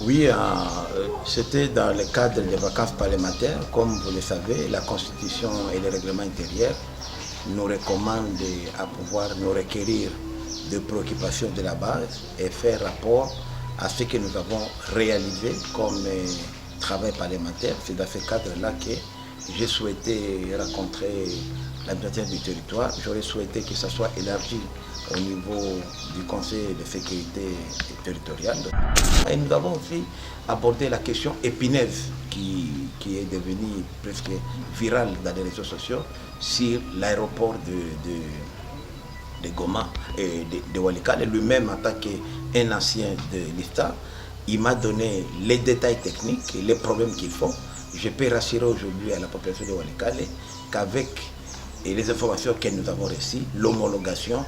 Oui, c'était dans le cadre des vacances parlementaires. Comme vous le savez, la Constitution et le règlement intérieur nous recommandent à pouvoir nous requérir de préoccupations de la base et faire rapport à ce que nous avons réalisé comme travail parlementaire. C'est dans ce cadre-là que j'ai souhaité rencontrer l'administrateur du territoire. J'aurais souhaité que ça soit élargi au niveau du Conseil de sécurité territoriale. Et nous avons aussi abordé la question épineuse qui est devenue presque virale dans les réseaux sociaux sur l'aéroport de Goma et de Walikale. Lui-même, en tant qu'un ancien de l'État, il m'a donné les détails techniques et les problèmes qu'il faut. Je peux rassurer aujourd'hui à la population de Walikale qu'avec les informations que nous avons reçues, l'homologation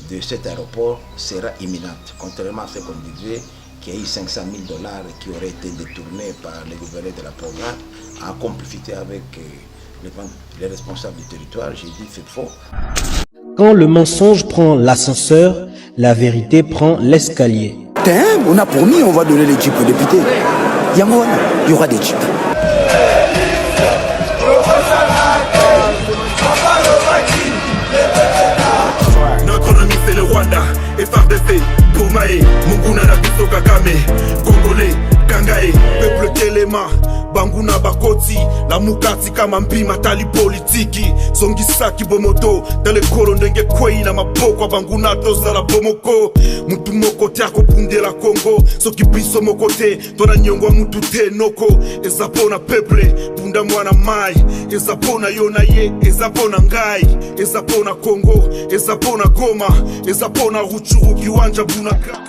de cet aéroport sera imminente. Contrairement à ce qu'on disait, qu'il y a eu 500 000 $ qui auraient été détournés par le gouverneur de la province en complicité avec les responsables du territoire. J'ai dit c'est faux. Quand le mensonge prend l'ascenseur, la vérité prend l'escalier. On a promis, on va donner les jeeps aux députés. Il y aura des jeeps. Notre ami c'est le Rwanda, FRDC, Toumae, Munguna Nabiso Kagame, Congolais, Kangae, peuple Telema, Banguna Bakoti, la Mukati kama mpima tali politiki, Zongisaki Bomoto, Dale Kolo ndenge kwei na mapoko Banguna toza la Bomoko, Mutu moko tiako punde la Congo, Soki biso mokote, Tona nyongwa mutu te noko, Ezapona peuple, Punda mwana mai, Ezapona yona ye, Ezapona ngai, Ezapona Congo, Ezapona Goma, Ezapona Ruchuru kiwanja Bunaka.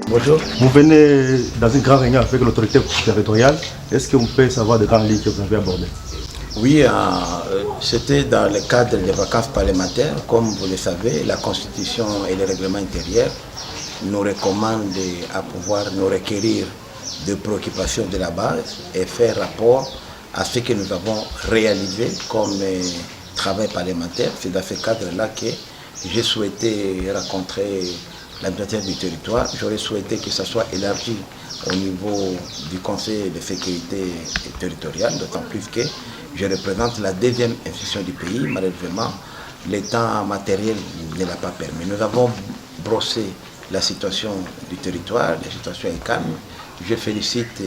Bonjour. Vous venez dans une grande réunion avec l'autorité territoriale. Est-ce que vous pouvez savoir de grandes lignes que vous avez abordées? Oui, c'était dans le cadre des vacances parlementaires. Comme vous le savez, la Constitution et le règlement intérieur nous recommandent à pouvoir nous requérir de préoccupations de la base et faire rapport à ce que nous avons réalisé comme travail parlementaire. C'est dans ce cadre-là que j'ai souhaité rencontrer l'administrateur du territoire. J'aurais souhaité que ça soit élargi au niveau du Conseil de sécurité territoriale, d'autant plus que je représente la deuxième institution du pays. Malheureusement, l'état matériel ne l'a pas permis. Nous avons brossé la situation du territoire, la situation est calme. Je félicite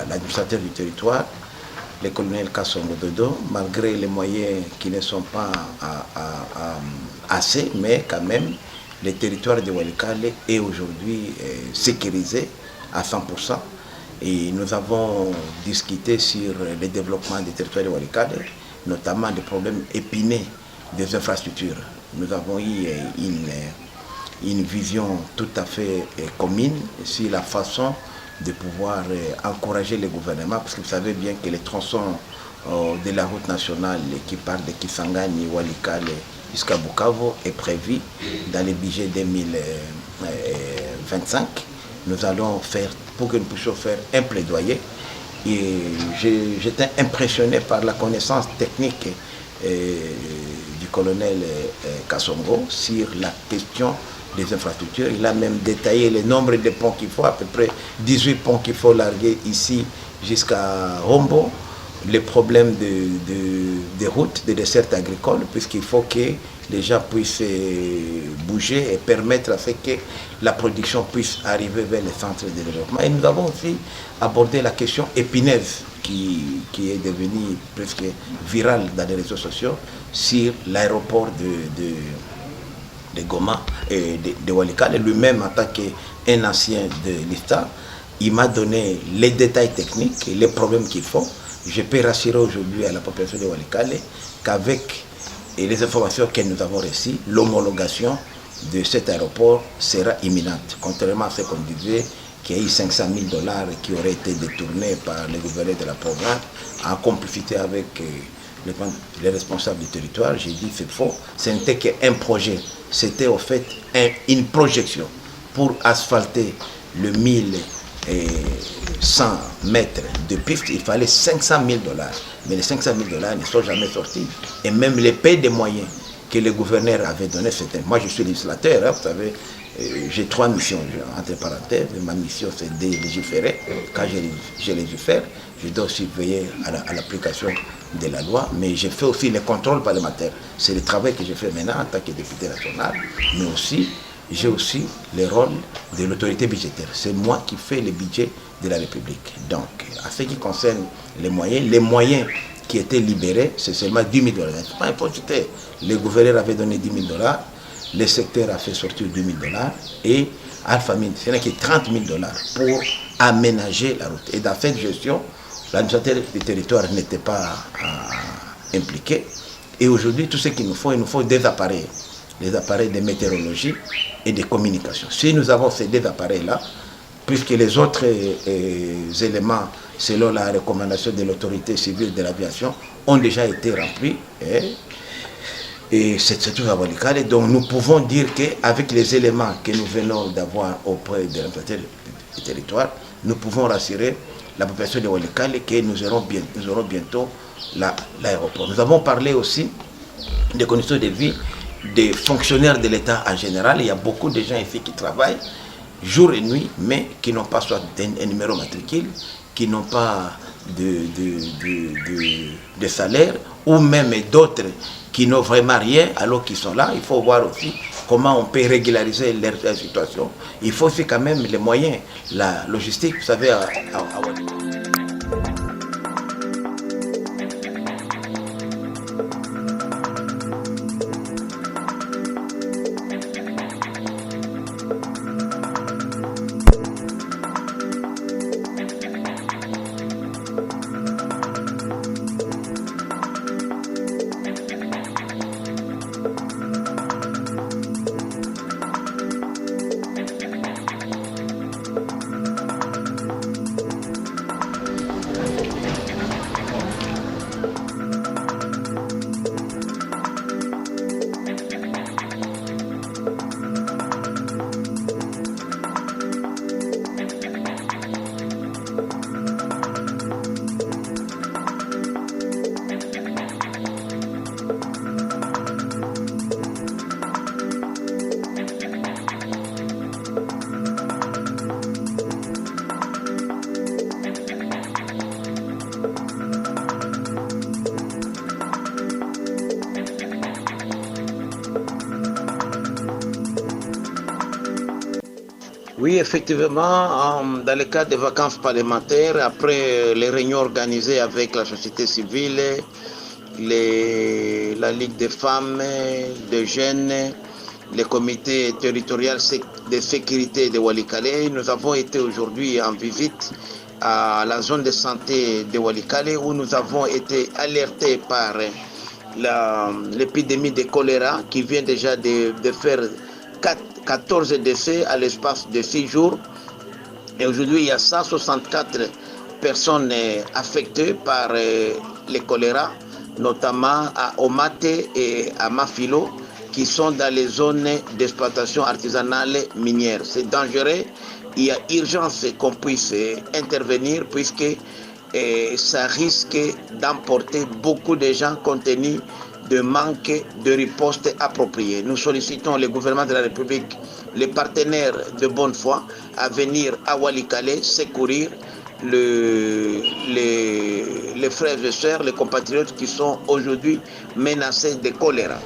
l'administrateur du territoire, le colonel Kassongo Dodo, malgré les moyens qui ne sont pas assez, mais quand même, le territoire de Walikale est aujourd'hui sécurisé à 100%. Et nous avons discuté sur le développement du territoire de Walikale, notamment des problèmes épineux des infrastructures. Nous avons eu une vision tout à fait commune sur la façon de pouvoir encourager le gouvernement, parce que vous savez bien que les tronçons de la route nationale qui part de Kisangani, Walikale jusqu'à Bukavu est prévu dans le budget 2025. Nous allons faire, pour que nous puissions faire un plaidoyer. Et j'étais impressionné par la connaissance technique du colonel Kassongo sur la question des infrastructures. Il a même détaillé le nombre de ponts qu'il faut, à peu près 18 ponts qu'il faut larguer ici jusqu'à Rombo. Les problèmes de routes, de dessertes agricoles, puisqu'il faut que les gens puissent bouger et permettre à ce que la production puisse arriver vers les centres de développement. Et nous avons aussi abordé la question épineuse qui est devenu presque viral dans les réseaux sociaux sur l'aéroport de Goma et de Walikale. Lui-même, en tant qu'un ancien de l'État, il m'a donné les détails techniques et les problèmes qu'il faut. Je peux rassurer aujourd'hui à la population de Walikale qu'avec les informations que nous avons reçues, l'homologation de cet aéroport sera imminente. Contrairement à ce qu'on disait, qu'il y a eu 500 000 $ qui auraient été détournés par le gouverneur de la province en complicité avec les responsables du territoire. J'ai dit c'est faux. Ce n'était qu'un projet. C'était au fait une projection pour asphalter le 1100 mètres de piste. Il fallait 500 000 $. Mais les 500 000 $ ne sont jamais sortis. Et même les pays de moyens que le gouverneur avait donné, c'était... Moi, je suis législateur, hein, vous savez, j'ai 3 missions, entre parenthèses. Ma mission, c'est de légiférer. Quand je légifère, je dois aussi veiller à l'application de la loi, mais je fais aussi les contrôles parlementaires. C'est le travail que je fais maintenant en tant que député national, mais aussi, j'ai aussi le rôle de l'autorité budgétaire. C'est moi qui fais le budget de la République. Donc, à ce qui concerne les moyens qui étaient libérés, c'est seulement 10 000 $. C'est pas impossible. Le gouverneur avait donné 10 000 $, le secteur a fait sortir 2 000 $ et Alpha Mine, ce n'est que 30 000 $ pour aménager la route. Et dans cette gestion, l'administrateur du territoire n'était pas impliqué. Et aujourd'hui, tout ce qu'il nous faut des appareils de météorologie et de communication. Si nous avons ces deux appareils-là, puisque les autres éléments, selon la recommandation de l'autorité civile de l'aviation, ont déjà été remplis, et c'est tout à Walikale. Donc nous pouvons dire qu'avec les éléments que nous venons d'avoir auprès de l'administrateur du territoire, nous pouvons rassurer la population de Walikale que nous aurons bientôt l'aéroport. Nous avons parlé aussi des conditions de vie des fonctionnaires de l'État en général. Il y a beaucoup de gens ici qui travaillent jour et nuit, mais qui n'ont pas soit un numéro matricule, qui n'ont pas de salaire, ou même d'autres qui n'ont vraiment rien alors qu'ils sont là. Il faut voir aussi comment on peut régulariser leur situation. Il faut aussi quand même les moyens, la logistique, vous savez, Oui, effectivement, dans le cadre des vacances parlementaires, après les réunions organisées avec la société civile, la Ligue des femmes, des jeunes, les comités territoriaux de sécurité de Walikale, nous avons été aujourd'hui en visite à la zone de santé de Walikale où nous avons été alertés par l'épidémie de choléra qui vient déjà de faire 14 décès à l'espace de 6 jours. Et aujourd'hui, il y a 164 personnes affectées par le choléra, notamment à Omate et à Mafilo, qui sont dans les zones d'exploitation artisanale minière. C'est dangereux. Il y a urgence qu'on puisse intervenir puisque ça risque d'emporter beaucoup de gens compte tenu de manque de riposte appropriée. Nous sollicitons le gouvernement de la République, les partenaires de bonne foi, à venir à Walikale secourir les frères et sœurs, les compatriotes qui sont aujourd'hui menacés de choléra.